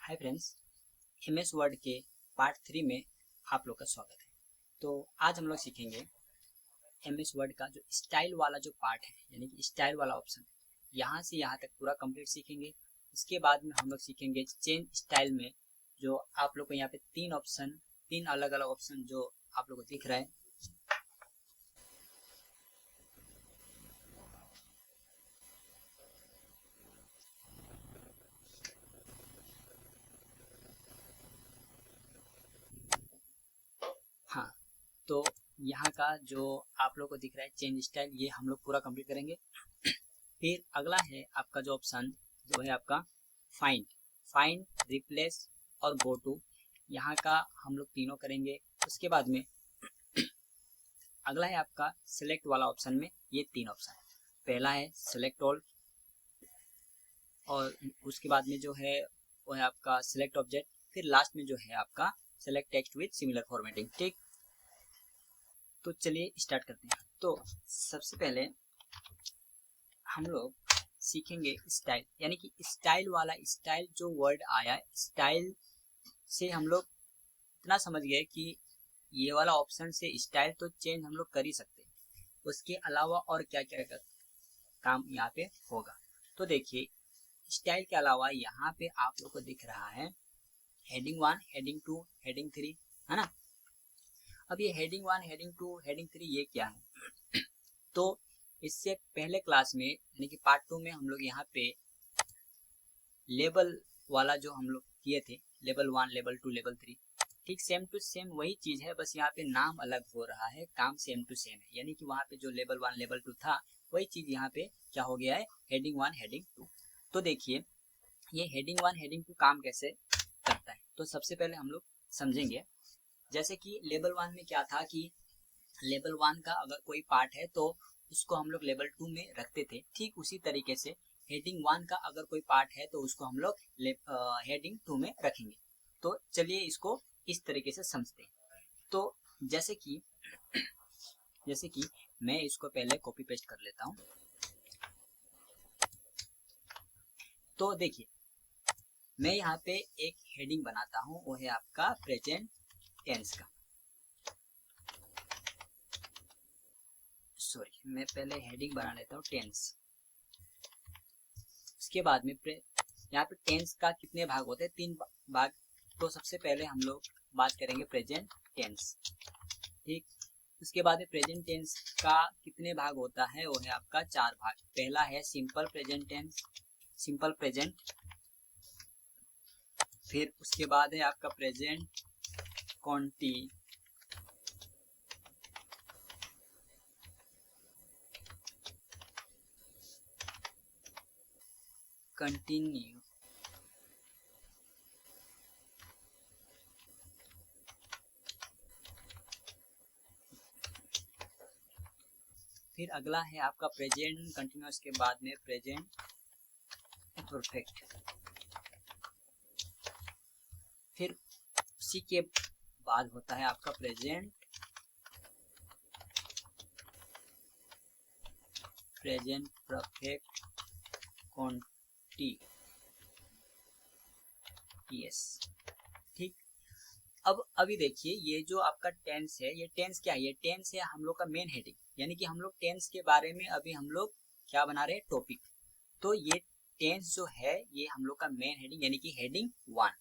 Hi friends, MS word के part 3 में आप लोग का स्वागत है। तो आज हम लोग सीखेंगे एमएस वर्ड का जो स्टाइल वाला जो पार्ट है, यानी कि स्टाइल वाला ऑप्शन। यहाँ से यहाँ तक पूरा कंप्लीट सीखेंगे। उसके बाद में हम लोग सीखेंगे चेंज स्टाइल में जो आप लोग को यहाँ पे तीन अलग अलग ऑप्शन जो आप लोग को दिख रहा है। हाँ, तो यहाँ का जो आप लोग को दिख रहा है चेंज स्टाइल, ये हम लोग पूरा कंप्लीट करेंगे। फिर अगला है आपका जो ऑप्शन जो है आपका फाइंड, रिप्लेस और गो टू। यहाँ का हम लोग तीनों करेंगे। उसके बाद में अगला है आपका सिलेक्ट वाला ऑप्शन में ये तीन ऑप्शन है। पहला है सिलेक्ट ऑल और उसके बाद में जो है वो है आपका सिलेक्ट ऑब्जेक्ट। फिर लास्ट में जो है आपका select text with similar formatting. ठीक, तो चलिए स्टार्ट करते हैं। तो सबसे पहले हम लोग सीखेंगे स्टाइल, यानी कि स्टाइल वाला स्टाइल जो वर्ड आया है, स्टाइल से हम लोग इतना समझ गए कि ये वाला ऑप्शन से स्टाइल तो चेंज हम लोग कर ही सकते हैं। उसके अलावा और क्या क्या काम यहाँ पे होगा। तो देखिए, स्टाइल के अलावा यहाँ पे आप लोग को दिख रहा है हेडिंग 1, हेडिंग 2, हेडिंग 3, है ना। अब ये हेडिंग 1, हेडिंग 2, हेडिंग 3 ये क्या है? तो इससे पहले क्लास में यानी कि पार्ट 2 में हम लोग यहाँ पे लेबल वाला जो हम लोग किए थे, लेबल 1, लेबल 2, लेबल 3, ठीक सेम टू सेम वही चीज है, बस यहाँ पे नाम अलग हो रहा है, काम सेम टू सेम है। यानी कि वहाँ पे जो लेबल 1, लेबल 2 था वही चीज यहाँ पे क्या हो गया है, हेडिंग 1, हेडिंग 2। तो देखिए ये हेडिंग 1, हेडिंग 2 काम कैसे करता है, तो सबसे पहले हम लोग समझेंगे। जैसे कि लेबल 1 में क्या था कि लेबल 1 का अगर कोई पार्ट है तो उसको हम लोग लेबल 2 में रखते थे। ठीक उसी तरीके से हेडिंग 1 का अगर कोई पार्ट है तो उसको हम लोग हेडिंग 2 में रखेंगे। तो चलिए इसको इस तरीके से समझते हैं। तो जैसे कि मैं इसको पहले कॉपी पेस्ट कर लेता हूँ। तो देखिए मैं यहाँ पे एक हेडिंग बनाता हूँ, वो है आपका प्रेजेंट टेंस का। सॉरी, मैं पहले हेडिंग बना लेता हूँ टेंस। उसके बाद में यहाँ पे टेंस का कितने भाग होते हैं, 3 भाग। तो सबसे पहले हम लोग बात करेंगे प्रेजेंट टेंस। ठीक, उसके बाद में प्रेजेंट टेंस का कितने भाग होता है, वो है आपका 4 भाग। पहला है simple present tense, simple present. फिर उसके बाद है आपका प्रेजेंट कंटिन्यू, फिर अगला है आपका प्रेजेंट कंटिन्यूअस के बाद में प्रेजेंट परफेक्ट। फिर उसी के बाद होता है आपका प्रेजेंट परफेक्ट कॉन्टिन्यूअस। ठीक, अब अभी देखिए ये जो आपका टेंस है, ये टेंस क्या है, ये टेंस है हम लोग का मेन हेडिंग। यानी कि हम लोग टेंस के बारे में अभी हम लोग क्या बना रहे हैं, टॉपिक। तो ये टेंस जो है ये हम लोग का मेन हेडिंग, यानी कि हेडिंग 1।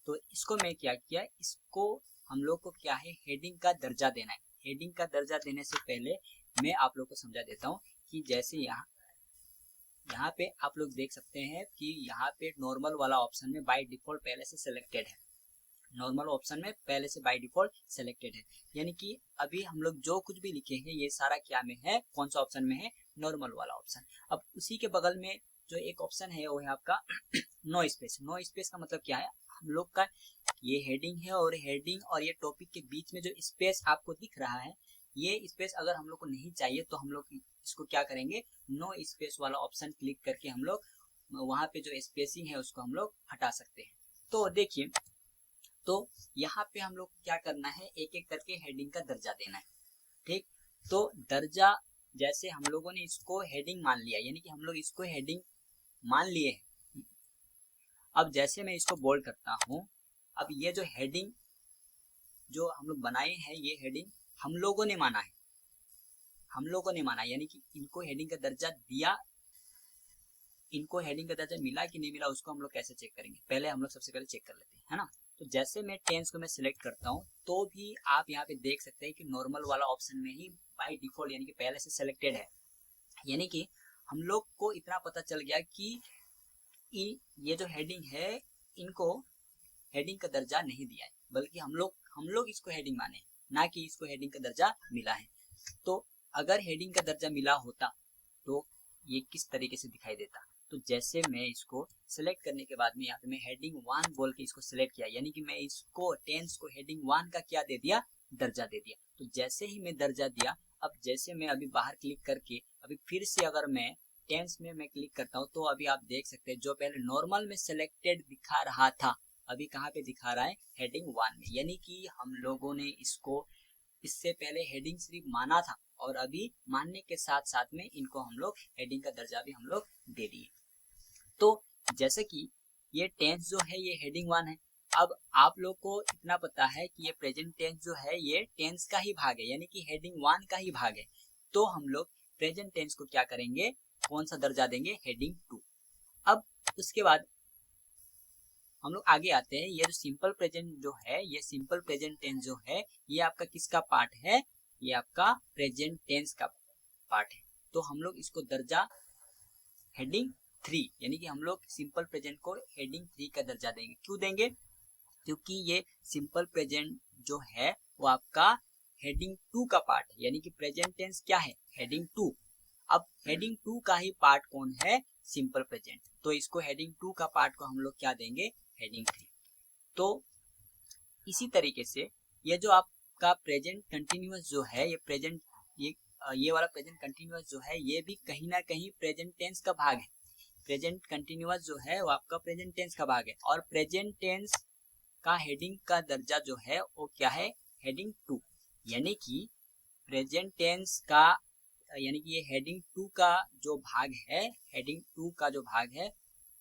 तो इसको मैं क्या किया, इसको हम लोग को क्या है, हेडिंग का दर्जा देना है। हेडिंग का दर्जा देने से पहले मैं आप लोग को समझा देता हूँ कि जैसे यहाँ पे आप लोग देख सकते हैं कि यहाँ पे नॉर्मल वाला ऑप्शन में बाय डिफॉल्ट पहले से सिलेक्टेड है। नॉर्मल ऑप्शन में पहले से बाय डिफॉल्ट सिलेक्टेड है, यानी कि अभी हम लोग जो कुछ भी लिखेंगे ये सारा क्या में है, कौन सा ऑप्शन में है, नॉर्मल वाला ऑप्शन। अब उसी के बगल में जो एक ऑप्शन है वो है आपका नो स्पेस। नो स्पेस का मतलब क्या है, हम लोग का ये हेडिंग है और हेडिंग और ये टॉपिक के बीच में जो स्पेस आपको दिख रहा है, ये स्पेस अगर हम लोग को नहीं चाहिए तो हम लोग इसको क्या करेंगे, नो स्पेस वाला ऑप्शन क्लिक करके हम लोग वहां पे जो स्पेसिंग है उसको हम लोग हटा सकते हैं। तो देखिए, तो यहाँ पे हम लोग क्या करना है, एक एक करके हेडिंग का दर्जा देना है। ठीक, तो दर्जा जैसे हम लोगों ने इसको हेडिंग मान लिया, यानी कि हम लोग इसको हेडिंग मान लिए हैं। अब जैसे मैं इसको बोल्ड करता हूँ, अब ये जो हेडिंग जो हम लोग बनाए हैं, ये हेडिंग हम लोगों ने माना है, हम लोगों ने माना, यानी कि इनको हेडिंग का दर्जा दिया, इनको हेडिंग का दर्जा मिला कि नहीं मिला, उसको हम लोग कैसे चेक करेंगे, पहले हम लोग सबसे पहले चेक कर लेते हैं, है ना। तो जैसे मैं टेंस को मैं सिलेक्ट करता हूँ, तो भी आप यहाँ पे देख सकते हैं कि नॉर्मल वाला ऑप्शन में ही बाय डिफॉल्ट यानी कि पहले से सिलेक्टेड है, यानी कि हम लोग को इतना पता चल गया कि ये जो हेडिंग है, इनको हेडिंग का दर्जा नहीं दिया है, बल्कि हम लोग इसको हेडिंग माने, ना कि इसको हेडिंग का दर्जा मिला है। तो अगर हेडिंग का दर्जा मिला होता तो ये किस तरीके से दिखाई देता। तो जैसे मैं इसको सिलेक्ट करने के बाद में यहाँ पे मैं हेडिंग 1 बोल के इसको सिलेक्ट किया, यानी कि मैं इसको टेंस को हेडिंग 1 का क्या दे दिया, दर्जा दे दिया। तो जैसे ही मैं दर्जा दिया, अब जैसे मैं अभी बाहर क्लिक करके अभी फिर से अगर मैं टेंस में मैं क्लिक करता हूँ, तो अभी आप देख सकते हैं जो पहले नॉर्मल में सिलेक्टेड दिखा रहा था, अभी कहाँ पे दिखा रहा है, हेडिंग 1 में, यानी कि हम लोगों ने इसको इससे पहले हेडिंग सिर्फ माना था और अभी मानने के साथ साथ में इनको हम लोग हेडिंग का दर्जा भी हम लोग दे दिए। तो जैसे कि ये टेंस जो है ये हेडिंग 1 है। अब आप लोग को इतना पता है कि ये प्रेजेंट टेंस जो है ये टेंस का ही भाग है, यानी कि हेडिंग 1 का ही भाग है। तो हम लोग प्रेजेंट टेंस को क्या करेंगे, कौन सा दर्जा देंगे, हेडिंग 2। अब उसके बाद हम लोग आगे आते हैं, ये जो सिंपल प्रेजेंट जो है, ये सिंपल प्रेजेंट टेंस जो है, ये आपका किसका पार्ट है, ये आपका प्रेजेंट टेंस का पार्ट है। तो हम लोग इसको दर्जा हेडिंग 3, यानी कि हम लोग सिंपल प्रेजेंट को हेडिंग 3 का दर्जा देंगे। क्यों देंगे, क्योंकि ये सिंपल प्रेजेंट जो है वो आपका हेडिंग 2 का पार्ट है, यानी कि प्रेजेंट टेंस क्या है, हेडिंग 2। अब हेडिंग 2 का ही पार्ट कौन है, सिंपल प्रेजेंट। तो इसको हेडिंग 2 का पार्ट को हम लोग क्या देंगे, हेडिंग 3। तो इसी तरीके से ये जो आपका प्रेजेंट कंटिन्यूअस जो है, ये प्रेजेंट ये वाला प्रेजेंट कंटिन्यूअस जो है, ये भी कहीं ना कहीं प्रेजेंट टेंस का भाग है। प्रेजेंट कंटिन्यूअस जो है वो आपका प्रेजेंट टेंस का भाग है, और प्रेजेंट टेंस का हेडिंग का दर्जा जो है वो क्या है, हेडिंग 2। यानी कि प्रेजेंट टेंस का, यानी कि ये हेडिंग 2 का जो भाग है, हेडिंग 2 का जो भाग है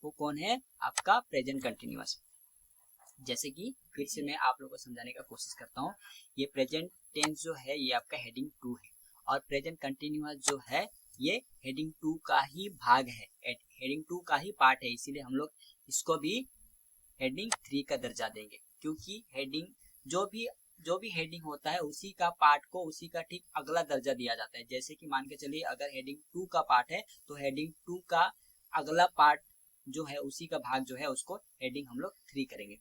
वो कौन है, आपका प्रेजेंट कंटिन्यूअस। जैसे कि फिर से मैं आप लोगों को समझाने का कोशिश करता हूँ, ये प्रेजेंट टेंस जो है ये आपका हेडिंग 2 है, और प्रेजेंट कंटिन्यूअस जो है ये हेडिंग 2 का ही भाग है, हेडिंग 2 का ही पार्ट है, इसीलिए हम लोग इसको भी हेडिंग 3 का दर्जा देंगे। क्योंकि हेडिंग जो भी हेडिंग होता है उसी का पार्ट को उसी का ठीक अगला दर्जा दिया जाता है। जैसे कि मान के चलिए अगर हेडिंग 2 का पार्ट है तो हेडिंग 2 का अगला पार्ट जो है उसी का भाग जो है उसको हेडिंग हम लोग 3 करेंगे।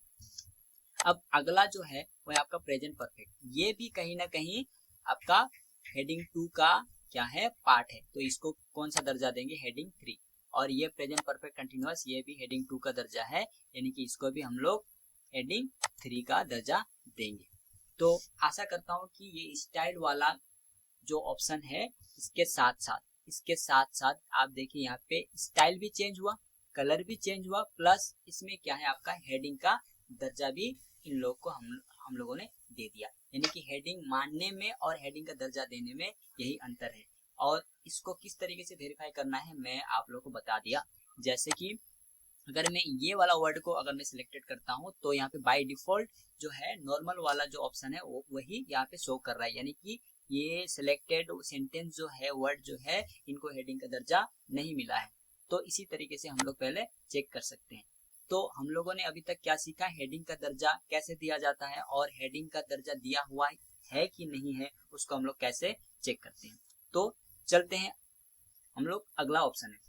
अब अगला जो है वो है आपका प्रेजेंट परफेक्ट, ये भी कहीं ना कहीं आपका हेडिंग 2 का क्या है, पार्ट है। तो इसको कौन सा दर्जा देंगे, हेडिंग 3। और ये प्रेजेंट परफेक्ट कंटिन्यूअस ये भी हेडिंग 2 का दर्जा है, यानी कि इसको भी हम लोग हेडिंग 3 का दर्जा देंगे। तो आशा करता हूँ कि ये स्टाइल वाला जो ऑप्शन है इसके साथ साथ आप देखिए यहाँ पे स्टाइल भी चेंज हुआ, कलर भी चेंज हुआ, प्लस इसमें क्या है आपका हेडिंग का दर्जा भी इन लोग को हम लोगों ने दे दिया। यानी कि हेडिंग मानने में और हेडिंग का दर्जा देने में यही अंतर है। और इसको किस तरीके से वेरीफाई करना है मैं आप लोगों को बता दिया। जैसे कि अगर मैं ये वाला वर्ड को अगर मैं सिलेक्टेड करता हूँ तो यहाँ पे बाय डिफॉल्ट जो है नॉर्मल वाला जो ऑप्शन है वो वही यहाँ पे शो कर रहा है, यानी कि ये सिलेक्टेड सेंटेंस जो है, वर्ड जो है, इनको हेडिंग का दर्जा नहीं मिला है। तो इसी तरीके से हम लोग पहले चेक कर सकते हैं। तो हम लोगों ने अभी तक क्या सीखा, हेडिंग का दर्जा कैसे दिया जाता है और हेडिंग का दर्जा दिया हुआ है कि नहीं है उसको हम लोग कैसे चेक करते हैं। तो चलते हैं हम लोग अगला ऑप्शन है।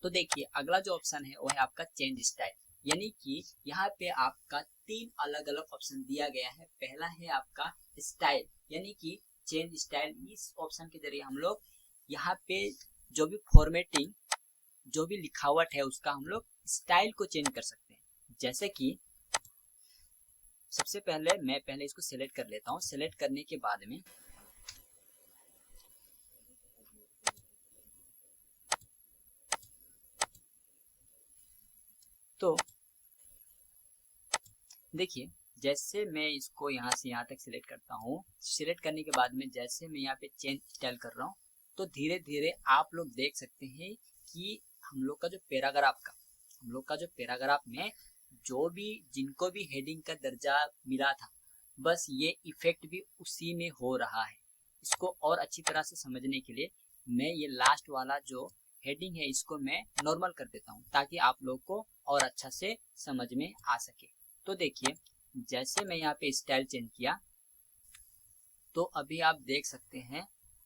तो देखिए अगला जो ऑप्शन है वो है आपका चेंज स्टाइल, यानी कि यहाँ पे आपका 3 अलग अलग ऑप्शन दिया गया है। पहला है आपका स्टाइल, यानी कि चेंज स्टाइल। इस ऑप्शन के जरिए हम लोग यहाँ पे जो भी फॉर्मेटिंग जो भी लिखावट है उसका हम लोग स्टाइल को चेंज कर सकते हैं। जैसे कि सबसे पहले मैं पहले इसको सिलेक्ट कर लेता हूँ। सिलेक्ट करने के बाद में तो देखिए जैसे मैं इसको यहाँ से यहाँ तक सिलेक्ट करता हूँ, सिलेक्ट करने के बाद में जैसे मैं यहाँ पे चेंज स्टाइल कर रहा हूँ तो धीरे धीरे आप लोग देख सकते हैं कि हम लोग का जो पैराग्राफ में जो भी जिनको भी हेडिंग का दर्जा मिला था, बस ये इफेक्ट भी उसी में हो रहा है। इसको और अच्छी तरह से समझने के लिए मैं ये लास्ट वाला जो हेडिंग है इसको मैं नॉर्मल कर देता हूँ, ताकि आप लोग को और अच्छा से समझ में आ सके। तो देखिए, जैसे मैं यहाँ पे स्टाइल चेंज किया तो अभी आप देख सकते हैं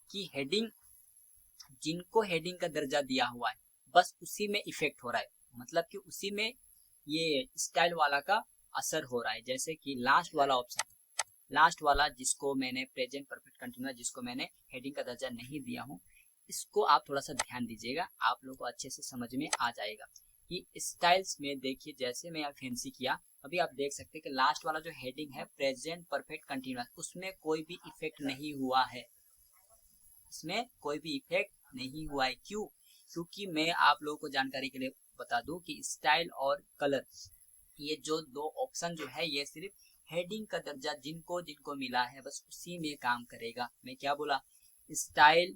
कि हेडिंग, जिनको हेडिंग का दर्जा दिया हुआ है बस उसी में इफेक्ट हो रहा है, मतलब कि उसी में ये स्टाइल वाला का असर हो रहा है। जैसे कि लास्ट वाला ऑप्शन, लास्ट वाला जिसको मैंने प्रेजेंट परफेक्ट कंटिन्यूअस, जिसको मैंने हेडिंग का दर्जा नहीं दिया हूँ, इसको आप थोड़ा सा ध्यान दीजिएगा, आप लोगों को अच्छे से समझ में आ जाएगा कि स्टाइल्स में देखिए, जैसे मैं यहाँ फैंसी किया, अभी आप देख सकते हैं कि लास्ट वाला जो हेडिंग है प्रेजेंट परफेक्ट कंटिन्यूअस, उसमें कोई भी इफेक्ट नहीं हुआ है, इसमें कोई भी इफेक्ट नहीं हुआ है। क्यों? क्योंकि मैं आप लोगों को जानकारी के लिए बता दूं कि स्टाइल और कलर, ये जो दो ऑप्शन जो है ये सिर्फ हेडिंग का दर्जा जिनको जिनको मिला है बस उसी में काम करेगा। मैं क्या बोला? स्टाइल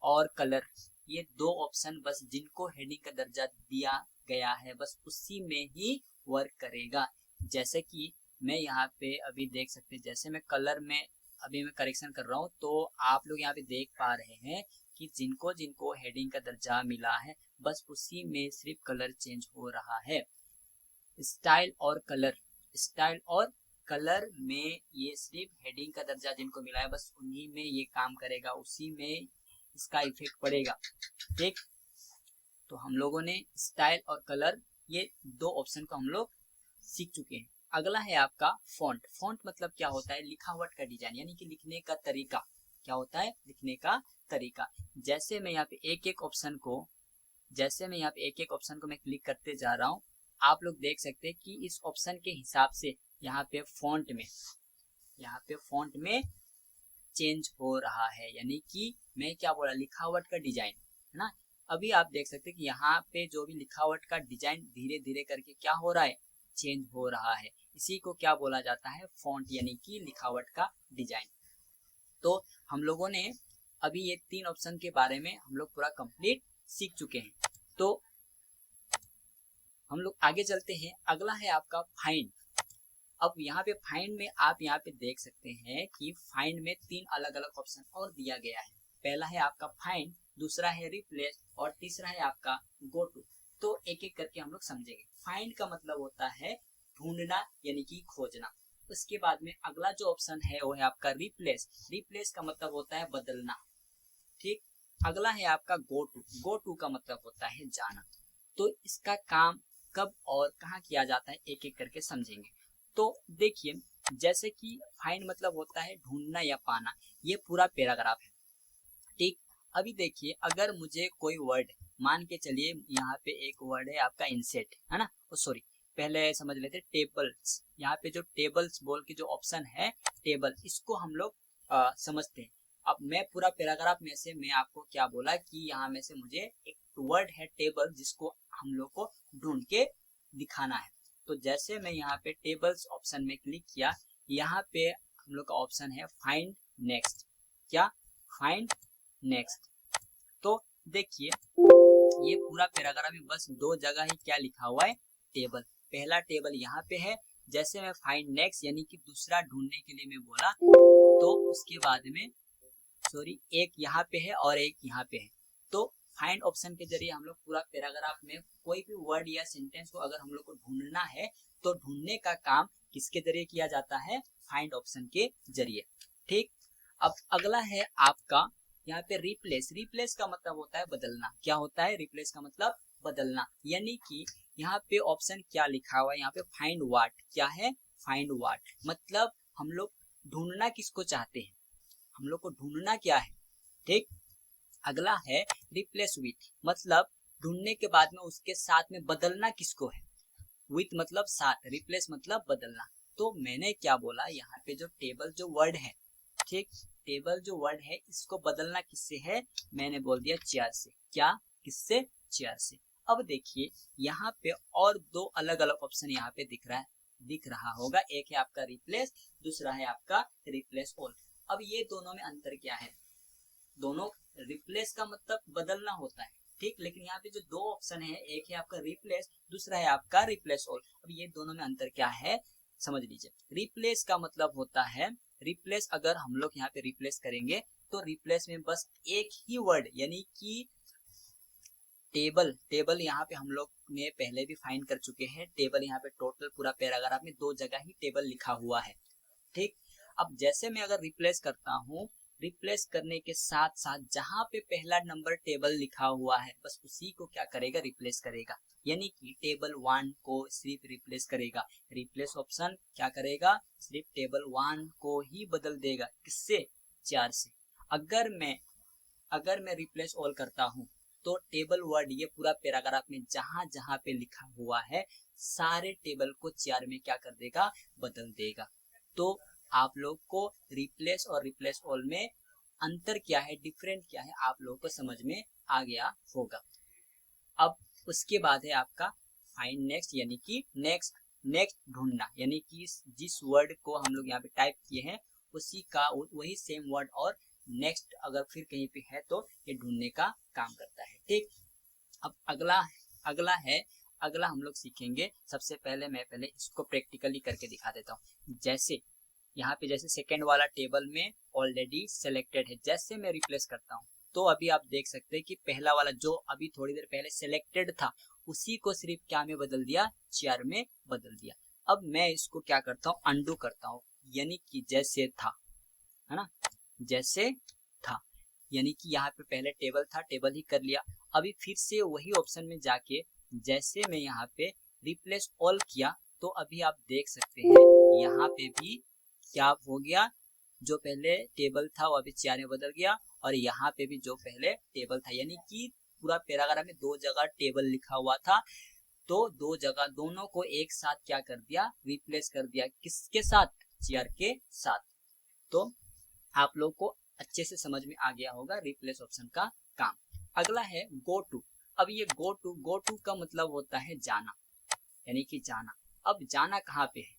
और कलर, ये दो ऑप्शन बस जिनको हेडिंग का दर्जा दिया गया है बस उसी में ही वर्क करेगा। जैसे कि मैं यहाँ पे अभी देख सकते हैं, जैसे मैं कलर में अभी मैं करेक्शन कर रहा हूँ, तो आप लोग यहाँ पे देख पा रहे हैं कि जिनको जिनको हेडिंग का दर्जा मिला है बस उसी में सिर्फ कलर चेंज हो रहा है। स्टाइल और कलर, स्टाइल और कलर में ये सिर्फ हेडिंग का दर्जा जिनको मिला है बस उन्हीं में ये काम करेगा, उसी में इसका इफेक्ट पड़ेगा। ठीक, तो हम लोगों ने स्टाइल और कलर ये दो ऑप्शन को हम लोग सीख चुके हैं। अगला है आपका फॉन्ट। फॉन्ट मतलब क्या होता है? लिखावट का डिजाइन, यानी कि लिखने का तरीका। क्या होता है? लिखने का तरीका। जैसे मैं यहाँ पे एक एक ऑप्शन को, जैसे मैं यहाँ पे एक एक ऑप्शन को मैं क्लिक करते जा रहा हूँ, आप लोग देख सकते हैं कि इस ऑप्शन के हिसाब से यहाँ पे फॉन्ट में, यहाँ पे फॉन्ट में चेंज हो रहा है, यानी कि मैं क्या बोला, लिखावट का डिजाइन, है ना। अभी आप देख सकते हैं कि यहाँ पे जो भी लिखावट का डिजाइन धीरे धीरे करके क्या हो रहा है, चेंज हो रहा है। इसी को क्या बोला जाता है? फॉन्ट, यानी कि लिखावट का डिजाइन। तो हम लोगों ने अभी ये तीन ऑप्शन के बारे में हम लोग पूरा कंप्लीट सीख चुके हैं। तो हम लोग आगे चलते हैं। अगला है आपका फाइंड। अब यहाँ पे फाइंड में आप यहाँ पे देख सकते हैं कि फाइंड में तीन अलग अलग ऑप्शन और दिया गया है। पहला है आपका फाइंड, दूसरा है रिप्लेस और तीसरा है आपका गो टू। तो एक एक करके हम लोग समझेंगे। फाइंड का मतलब होता है ढूंढना, यानी कि खोजना। उसके बाद में अगला जो ऑप्शन है वो है आपका रिप्लेस। रिप्लेस का मतलब होता है बदलना। ठीक, अगला है आपका गो टू। गो टू का मतलब होता है जाना। तो इसका काम कब और कहाँ किया जाता है एक एक करके समझेंगे। तो देखिए, जैसे कि फाइंड मतलब होता है ढूंढना या पाना, ये पूरा पैराग्राफ है। ठीक, अभी देखिए, अगर मुझे कोई वर्ड, मान के चलिए यहाँ पे एक वर्ड है आपका इंसेट, है ना, सॉरी पहले समझ लेते हैं टेबल्स। यहाँ पे जो टेबल्स बोल के जो ऑप्शन है टेबल, इसको हम लोग समझते हैं। अब मैं पूरा पैराग्राफ में से मैं आपको क्या बोला कि यहाँ में से मुझे एक वर्ड है टेबल, जिसको हम लोग को ढूंढ के दिखाना है। तो जैसे मैं यहाँ पे टेबल्स ऑप्शन में क्लिक किया, यहाँ पे हम लोग का ऑप्शन है फाइंड नेक्स्ट। क्या? Find next. तो देखिए, ये पूरा पैराग्राफ में बस दो जगह ही क्या लिखा हुआ है, टेबल। पहला टेबल यहाँ पे है, जैसे मैं फाइंड नेक्स्ट यानी कि दूसरा ढूंढने के लिए मैं बोला, तो उसके बाद में सॉरी एक यहाँ पे है और एक यहाँ पे है। तो फाइंड ऑप्शन के जरिए हम लोग पूरा पैराग्राफ में कोई भी वर्ड या सेंटेंस को अगर हम लोग को ढूंढना है, तो ढूंढने का काम किसके जरिए किया जाता है? फाइंड ऑप्शन के जरिए। ठीक, अब अगला है आपका यहाँ पे रिप्लेस। रिप्लेस का मतलब होता है बदलना। क्या होता है? रिप्लेस का मतलब बदलना, यानी कि यहाँ पे ऑप्शन क्या लिखा हुआ है, यहाँ पे फाइंड व्हाट। क्या है? फाइंड व्हाट, मतलब हम लोग ढूंढना किसको चाहते हैं, हम लोग को ढूंढना क्या है। ठीक, अगला है रिप्लेस विथ, मतलब ढूंढने के बाद में उसके साथ में बदलना किसको है। विथ मतलब साथ, रिप्लेस मतलब बदलना। तो मैंने क्या बोला, यहाँ पे जो टेबल जो वर्ड है, ठीक, टेबल जो वर्ड है इसको बदलना किससे है, मैंने बोल दिया चेयर से। क्या? किससे? चेयर से। अब देखिए, यहाँ पे और दो अलग अलग ऑप्शन यहाँ पे दिख रहा होगा। एक है आपका रिप्लेस, दूसरा है आपका रिप्लेस ऑल। अब ये दोनों में अंतर क्या है? दोनों, रिप्लेस का मतलब बदलना होता है, ठीक। लेकिन यहाँ पे जो दो ऑप्शन है, एक है आपका रिप्लेस, दूसरा है आपका रिप्लेस ऑल। अब ये दोनों में अंतर क्या है समझ लीजिए। रिप्लेस का मतलब होता है, रिप्लेस अगर हम लोग यहाँ पे रिप्लेस करेंगे तो रिप्लेस में बस एक ही वर्ड, यानी कि टेबल, टेबल यहाँ पे हम लोग ने पहले भी फाइंड कर चुके हैं। टेबल यहाँ पे टोटल पूरा पैराग्राफ में दो जगह ही टेबल लिखा हुआ है, ठीक। अब जैसे मैं अगर रिप्लेस करता हूँ, रिप्लेस करने के साथ साथ जहां पे पहला नंबर टेबल लिखा हुआ है बस उसी को क्या करेगा, रिप्लेस करेगा। यानी कि टेबल 1 को सिर्फ रिप्लेस करेगा। रिप्लेस ऑप्शन क्या करेगा, सिर्फ टेबल 1 को ही बदल देगा। किससे, 4 से। अगर मैं रिप्लेस ऑल करता हूँ तो टेबल वर्ड ये पूरा पैराग्राफ में जहां जहां पे लिखा हुआ है सारे टेबल को 4 में क्या कर देगा, बदल देगा। तो आप लोग को रिप्लेस और रिप्लेस ऑल में अंतर क्या है, डिफरेंट क्या है, आप लोगों को समझ में आ गया होगा। अब उसके बाद है आपका फाइंड नेक्स्ट, यानी कि नेक्स्ट ढूंढना, यानी कि जिस वर्ड को हम लोग यहाँ पे टाइप किए हैं उसी का वही सेम वर्ड और नेक्स्ट अगर फिर कहीं पे है तो ये ढूंढने का काम करता है, ठीक। अब अगला हम लोग सीखेंगे। सबसे पहले मैं इसको प्रैक्टिकली करके दिखा देता हूँ। जैसे यहाँ पे जैसे सेकेंड वाला टेबल में ऑलरेडी सेलेक्टेड है, जैसे मैं रिप्लेस करता हूँ तो अभी आप देख सकते हैं कि पहला वाला जो अभी थोड़ी देर पहले सेलेक्टेड था उसी को सिर्फ क्या में बदल दिया, 4 में बदल दिया। अब मैं इसको क्या करता हूँ, अंडू करता हूँ, यानी कि जैसे था, है ना, जैसे था, यानी कि यहाँ पे पहले टेबल था, टेबल ही कर लिया। अभी फिर से वही ऑप्शन में जाके जैसे मैं यहाँ पे रिप्लेस ऑल किया तो अभी आप देख सकते हैं यहाँ पे भी क्या हो गया, जो पहले टेबल था वो अभी 4 में बदल गया और यहाँ पे भी जो पहले टेबल था, यानी कि पूरा पैराग्राफ में दो जगह टेबल लिखा हुआ था तो दो जगह दोनों को एक साथ क्या कर दिया, रिप्लेस कर दिया। किसके साथ, 4 के साथ। तो आप लोग को अच्छे से समझ में आ गया होगा रिप्लेस ऑप्शन का काम। अगला है गो टू। अब ये गो टू का मतलब होता है जाना, यानी कि जाना। अब जाना कहाँ पे है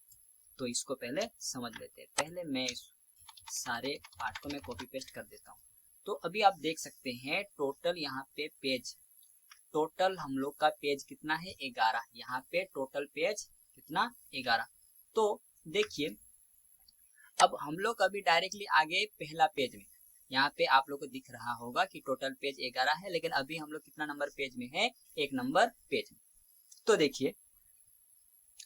तो इसको पहले समझ लेते हैं। पहले मैं इस सारे पार्ट को मैं कॉपी पेस्ट कर देता हूँ। तो अभी आप देख सकते हैं टोटल यहाँ पे पेज, टोटल हम लोग का पेज कितना है, 11। यहाँ पे टोटल पेज कितना, 11। तो देखिए अब हम लोग अभी डायरेक्टली आ गए पहला पेज में। यहाँ पे आप लोग को दिख रहा होगा कि टोटल पेज 11 है, लेकिन अभी हम लोग कितना नंबर पेज में है, 1 नंबर पेज में। तो देखिए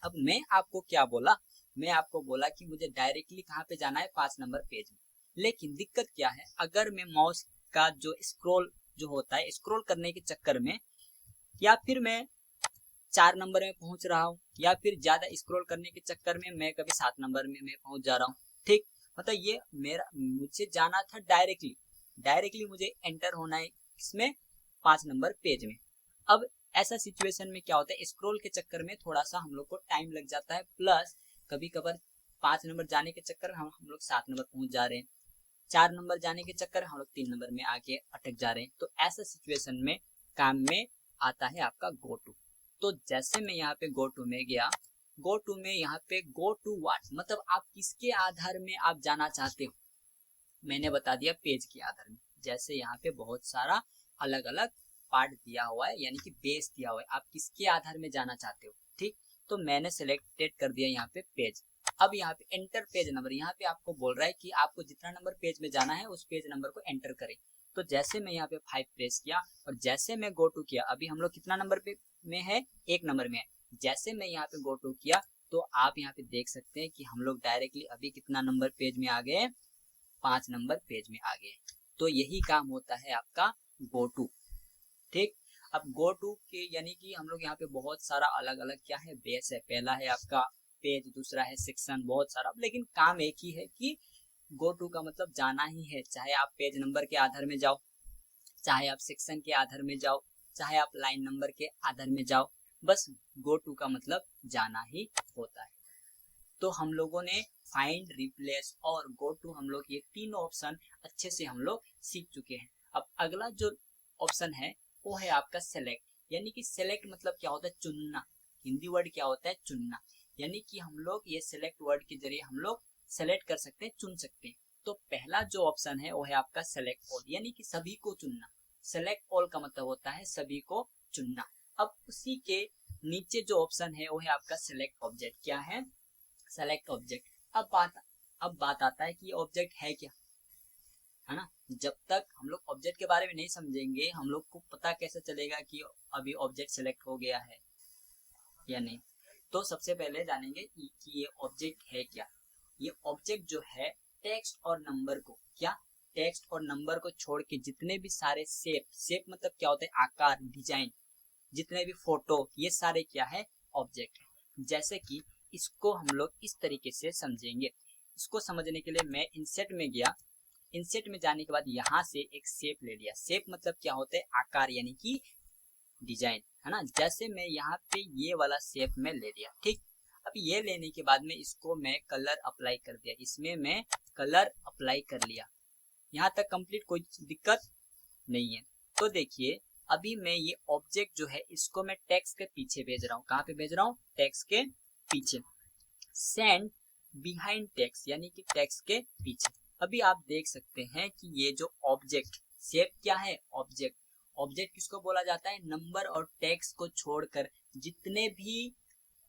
अब मैं आपको क्या बोला, मैं आपको बोला कि मुझे डायरेक्टली कहाँ पे जाना है, 5 नंबर पेज में। लेकिन दिक्कत क्या है, अगर मैं माउस का जो स्क्रॉल जो होता है, स्क्रॉल करने के चक्कर में या फिर मैं 4 नंबर में पहुंच रहा हूँ या फिर ज्यादा स्क्रॉल करने के चक्कर में मैं कभी 7 नंबर में मैं पहुंच जा रहा हूँ, ठीक। मतलब ये मुझे जाना था डायरेक्टली मुझे एंटर होना है इसमें 5 नंबर पेज में। अब ऐसा सिचुएशन में क्या होता है, स्क्रॉल के चक्कर में थोड़ा सा हम लोग को टाइम लग जाता है, प्लस कभी कभार 5 नंबर जाने के चक्कर में हम लोग 7 नंबर पहुंच जा रहे हैं, 4 नंबर जाने के चक्कर में हम लोग 3 नंबर में आके अटक जा रहे हैं। तो ऐसा सिचुएशन में काम में आता है आपका गो टू। तो जैसे मैं यहाँ पे गो टू में गया, गो टू में यहाँ पे गो टू व्हाट, मतलब आप किसके आधार में आप जाना चाहते हो, मैंने बता दिया पेज के आधार में। जैसे यहाँ पे बहुत सारा अलग अलग पार्ट दिया हुआ है, यानी कि बेस दिया हुआ है, आप किसके आधार में जाना चाहते हो, ठीक। तो मैंने सिलेक्टेड कर दिया यहाँ पे पेज। अब यहाँ पे एंटर पेज नंबर, यहाँ पे आपको बोल रहा है कि आपको जितना नंबर पेज में जाना है उस पेज नंबर को एंटर करें। तो जैसे मैं यहाँ पे 5 प्रेस किया और जैसे मैं गो टू किया, अभी हम लोग कितना नंबर पे में है, 1 नंबर में है। जैसे मैं यहाँ पे गो टू किया तो आप यहाँ पे देख सकते हैं कि हम लोग डायरेक्टली अभी कितना नंबर पेज में आ गए, 5 नंबर पेज में आ गए। तो यही काम होता है आपका गो टू, ठीक। अब गो टू के यानी कि हम लोग यहाँ पे बहुत सारा अलग अलग क्या है, बेस है। पहला है आपका पेज, दूसरा है सेक्शन, बहुत सारा, लेकिन काम एक ही है कि गो टू का मतलब जाना ही है। चाहे आप पेज नंबर के आधार में जाओ, चाहे आप सेक्शन के आधार में जाओ, चाहे आप लाइन नंबर के आधार में जाओ, बस गो टू का मतलब जाना ही होता है। तो हम लोगों ने फाइंड, रिप्लेस और गो टू, हम लोग ये तीनों ऑप्शन अच्छे से हम लोग सीख चुके हैं। अब अगला जो ऑप्शन है वो है आपका सेलेक्ट, यानी कि सेलेक्ट मतलब क्या होता है, चुनना। हिंदी वर्ड क्या होता है, चुनना। यानी कि हम लोग ये सेलेक्ट वर्ड के जरिए हम लोग सेलेक्ट कर सकते हैं, चुन सकते हैं। तो पहला जो ऑप्शन है वो है आपका सेलेक्ट ऑल, यानी कि सभी को चुनना, सेलेक्ट ऑल का मतलब होता है सभी को चुनना। अब उसी के नीचे जो ऑप्शन है वो है आपका सेलेक्ट ऑब्जेक्ट। क्या है? Select object. अब बात आता है कि ऑब्जेक्ट है क्या, है ना। जब तक हम लोग ऑब्जेक्ट के बारे में नहीं समझेंगे हम लोग को पता कैसे चलेगा कि अभी ऑब्जेक्ट सेलेक्ट हो गया है या नहीं। तो सबसे पहले जानेंगे कि ये ऑब्जेक्ट है क्या। ये ऑब्जेक्ट जो है टेक्स्ट और नंबर को, क्या, टेक्स्ट और नंबर को छोड़ के जितने भी सारे शेप मतलब क्या होता है, आकार, डिजाइन, जितने भी फोटो, ये सारे क्या है, ऑब्जेक्ट है। जैसे कि इसको हम लोग इस तरीके से समझेंगे। इसको समझने के लिए मैं इंसेट में गया। इंसेट में जाने के बाद यहाँ से एक शेप ले लिया। शेप मतलब क्या होता है, आकार यानी कि डिजाइन, है ना। जैसे मैं यहाँ पे ये वाला शेप में ले लिया, ठीक। अब ये लेने के बाद में इसको मैं कलर अप्लाई कर दिया, इसमें मैं कलर अप्लाई कर लिया। यहाँ तक कंप्लीट, कोई दिक्कत नहीं है। तो देखिए अभी मैं ये ऑब्जेक्ट जो है इसको मैं टेक्स्ट के पीछे भेज रहा हूँ। कहाँ पे भेज रहा हूँ? टेक्स्ट के पीछे। सेंड बिहाइंड टेक्स्ट यानी कि टेक्स्ट के पीछे। अभी आप देख सकते हैं कि ये जो ऑब्जेक्ट शेप क्या है, ऑब्जेक्ट। ऑब्जेक्ट किसको बोला जाता है? नंबर और टेक्स्ट को छोड़कर जितने भी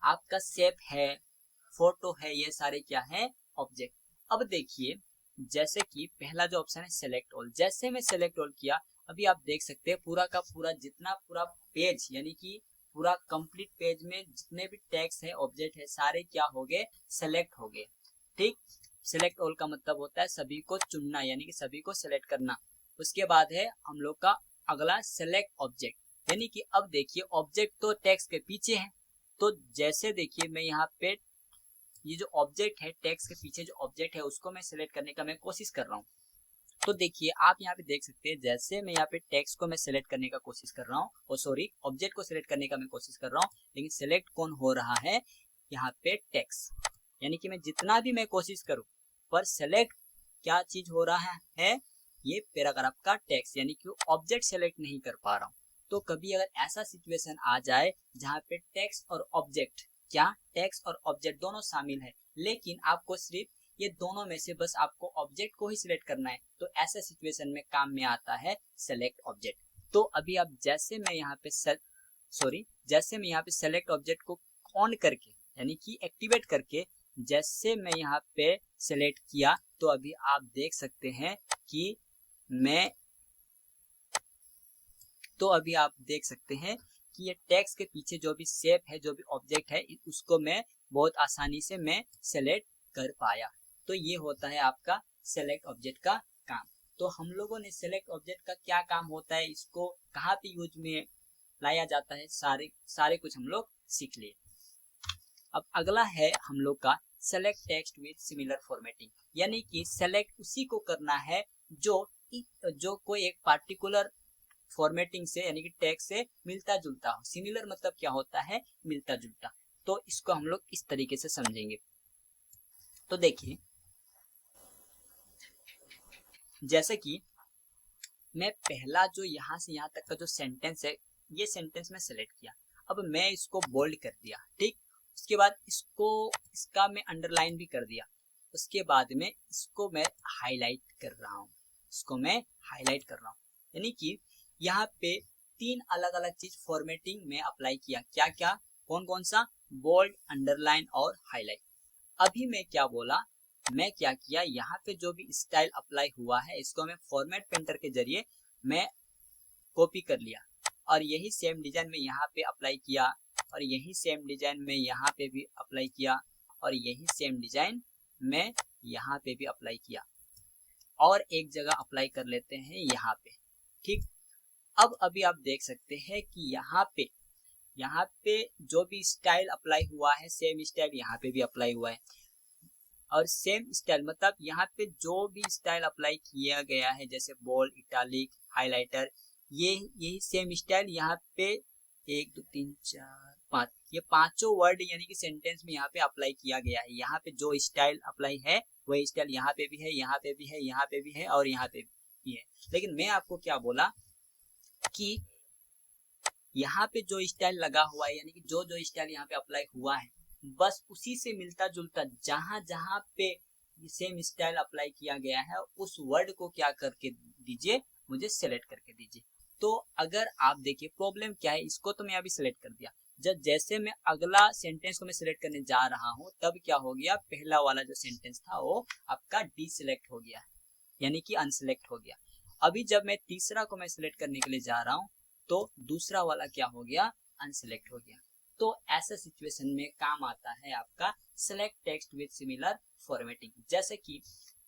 आपका शेप है, फोटो है, ये सारे क्या है, ऑब्जेक्ट। अब देखिए जैसे कि पहला जो ऑप्शन है सेलेक्ट ऑल, जैसे मैं सेलेक्ट ऑल किया अभी आप देख सकते हैं पूरा का पूरा जितना पूरा पेज यानी कि पूरा कंप्लीट पेज में जितने भी टेक्स्ट है, ऑब्जेक्ट है, सारे क्या हो गए, सेलेक्ट हो गए, ठीक। सेलेक्ट ऑल का मतलब होता है सभी को चुनना यानी कि सभी को सेलेक्ट करना। उसके बाद है हम लोग का अगला सेलेक्ट ऑब्जेक्ट, यानी कि अब देखिए ऑब्जेक्ट तो टेक्स्ट के पीछे है। तो जैसे देखिए मैं यहाँ पे ये जो ऑब्जेक्ट है टेक्स्ट के पीछे जो ऑब्जेक्ट है उसको मैं सेलेक्ट करने का मैं कोशिश कर रहा हूँ। तो देखिए आप यहाँ पे देख सकते हैं जैसे मैं यहाँ पे टेक्स्ट को मैं सेलेक्ट करने का कोशिश कर रहा हूँ, और सॉरी ऑब्जेक्ट को सेलेक्ट करने का मैं कोशिश कर रहा हूँ, लेकिन सेलेक्ट कौन हो रहा है, यहाँ पे टेक्स्ट। यानी कि मैं जितना भी मैं कोशिश करूँ पर सेलेक्ट क्या चीज हो रहा है, ये पैराग्राफ का टेक्स्ट, यानी कि ऑब्जेक्ट सेलेक्ट नहीं कर पा रहा हूँ। तो कभी अगर ऐसा सिचुएशन आ जाए जहाँ पे टेक्स्ट और ऑब्जेक्ट, क्या, टेक्स्ट और ऑब्जेक्ट दोनों शामिल है, लेकिन आपको सिर्फ ये दोनों में से बस आपको ऑब्जेक्ट को ही सिलेक्ट करना है, तो ऐसे सिचुएशन में काम में आता है सेलेक्ट ऑब्जेक्ट। तो अभी आप जैसे मैं यहाँ पे जैसे मैं यहाँ पे सेलेक्ट ऑब्जेक्ट को ऑन करके यानी कि एक्टिवेट करके जैसे मैं यहाँ पे सेलेक्ट किया, तो अभी आप देख सकते हैं कि ये टेक्स्ट के पीछे जो भी शेप है, जो भी ऑब्जेक्ट है, उसको मैं बहुत आसानी से मैं सेलेक्ट कर पाया। तो ये होता है आपका सेलेक्ट ऑब्जेक्ट का काम। तो हम लोगों ने सेलेक्ट ऑब्जेक्ट का क्या काम होता है, इसको कहाँ पे यूज में लाया जाता है, सारे कुछ हम लोग सीख लिए। अब अगला है हम लोग का select text with similar formatting, यानी कि सेलेक्ट उसी को करना है जो कोई एक पार्टिकुलर फॉर्मेटिंग से यानी कि टेक्स्ट से मिलता जुलता हो। सिमिलर मतलब क्या होता है, मिलता जुलता। तो इसको हम लोग इस तरीके से समझेंगे। तो देखिए जैसे कि मैं पहला जो यहाँ से यहाँ तक का जो सेंटेंस है, ये सेंटेंस में सेलेक्ट किया, अब मैं इसको बोल्ड कर दिया, ठीक। उसके बाद इसका मैं अंडरलाइन भी कर दिया। उसके बाद में इसको मैं हाईलाइट कर रहा हूँ, यानी कि यहाँ पे 3 अलग अलग चीज फॉर्मेटिंग में अप्लाई किया। क्या क्या, कौन कौन सा, बोल्ड, अंडरलाइन और हाईलाइट। अभी मैं क्या किया, यहाँ पे जो भी स्टाइल अप्लाई हुआ है इसको मैं फॉर्मेट पेंटर के जरिए मैं कॉपी कर लिया, और यही सेम डिजाइन में यहाँ पे अप्लाई किया, और यही सेम डिजाइन में यहाँ पे भी अप्लाई किया, और यही सेम डिजाइन में यहाँ पे भी अप्लाई किया, और एक जगह अप्लाई कर लेते हैं यहाँ पे, ठीक। अब अभी आप देख सकते हैं कि यहाँ पे जो भी स्टाइल अप्लाई हुआ है सेम स्टाइल यहाँ पे भी अप्लाई हुआ है, और सेम स्टाइल मतलब यहाँ पे जो भी स्टाइल अप्लाई किया गया है जैसे बोल्ड, इटालिक, हाइलाइटर, यही सेम स्टाइल यहाँ पे 1 2 3 4 5 ये पांचों वर्ड यानी कि सेंटेंस में यहाँ पे अप्लाई किया गया है। यहाँ पे जो स्टाइल अप्लाई है वही स्टाइल यहाँ पे भी है, यहाँ पे भी है, यहाँ पे भी है और यहाँ पे भी है। लेकिन मैं आपको क्या बोला कि यहाँ पे जो स्टाइल लगा हुआ है यानी कि जो स्टाइल यहाँ पे अप्लाई हुआ है बस उसी से मिलता जुलता जहां जहां पे सेम स्टाइल अप्लाई किया गया है उस वर्ड को क्या करके दीजिए, मुझे सेलेक्ट करके दीजिए। तो अगर आप देखिए प्रॉब्लम क्या है, इसको तो मैं अभी सिलेक्ट कर दिया, जब जैसे मैं अगला सेंटेंस को मैं सिलेक्ट करने जा रहा हूँ तब क्या हो गया, पहला वाला जो सेंटेंस था वो आपका डिसिलेक्ट हो गया, यानी कि अनसिलेक्ट हो गया। अभी जब मैं तीसरा को मैं सिलेक्ट करने के लिए जा रहा हूँ तो दूसरा वाला क्या हो गया, अनसिलेक्ट हो गया। तो ऐसा सिचुएशन में काम आता है आपका select text with similar formatting. जैसे कि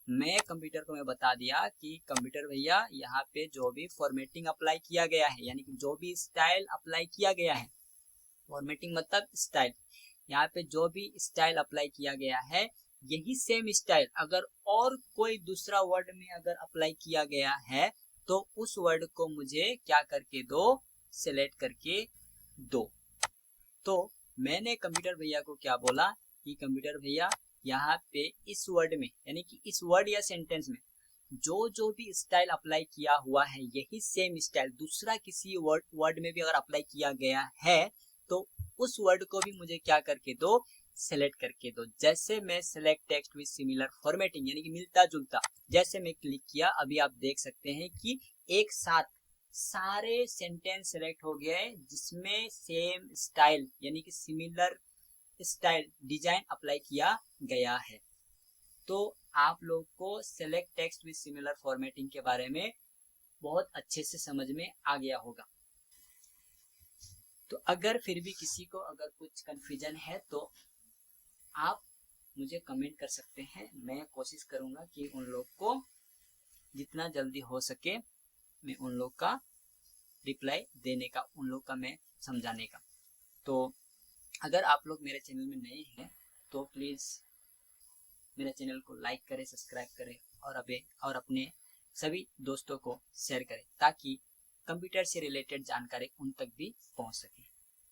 मैं कंप्यूटर को मैं बता दिया कि कंप्यूटर भैया यहाँ पे जो भी फॉर्मेटिंग अप्लाई किया गया है, यानी कि जो भी स्टाइल अप्लाई किया गया है, फॉर्मेटिंग मतलब स्टाइल, यहाँ पे जो भी स्टाइल अप्लाई किया गया है यही सेम स्टाइल अगर और कोई दूसरा वर्ड में अगर अप्लाई किया गया है तो उस वर्ड को मुझे क्या करके दो, सिलेक्ट करके दो। तो मैंने कंप्यूटर भैया को क्या बोला कि कंप्यूटर भैया यहाँ पे इस वर्ड में, यानी कि इस वर्ड या सेंटेंस में जो जो भी स्टाइल अप्लाई किया हुआ है यही सेम स्टाइल दूसरा किसी वर्ड में भी अगर अप्लाई किया गया है तो उस वर्ड को भी मुझे क्या करके दो, सेलेक्ट करके दो। जैसे मैं select text with similar formatting, यानी कि मिलता जुलता, जैसे मैं क्लिक किया अभी आप देख सकते हैं कि एक साथ सारे सेंटेंस सेलेक्ट हो गए जिसमें सेम स्टाइल यानी कि सिमिलर स्टाइल डिजाइन अप्लाई किया गया है। तो आप लोग को select text with similar formatting के बारे में बहुत अच्छे से समझ में आ गया होगा। तो अगर फिर भी किसी को अगर कुछ कंफ्यूजन है तो आप मुझे कमेंट कर सकते हैं, मैं कोशिश करूंगा कि उन लोग को जितना जल्दी हो सके मैं उन लोग का रिप्लाई देने का, उन लोग का मैं समझाने का। तो अगर आप लोग मेरे चैनल में नए हैं तो प्लीज़ मेरे चैनल को लाइक करें, सब्सक्राइब करें और अपने सभी दोस्तों को शेयर करें ताकि कंप्यूटर से रिलेटेड जानकारी उन तक भी पहुंच सके।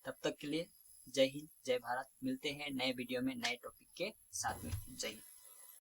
तब तक के लिए जय हिंद, जय भारत। मिलते हैं नए वीडियो में नए टॉपिक के साथ में। जय हिंद।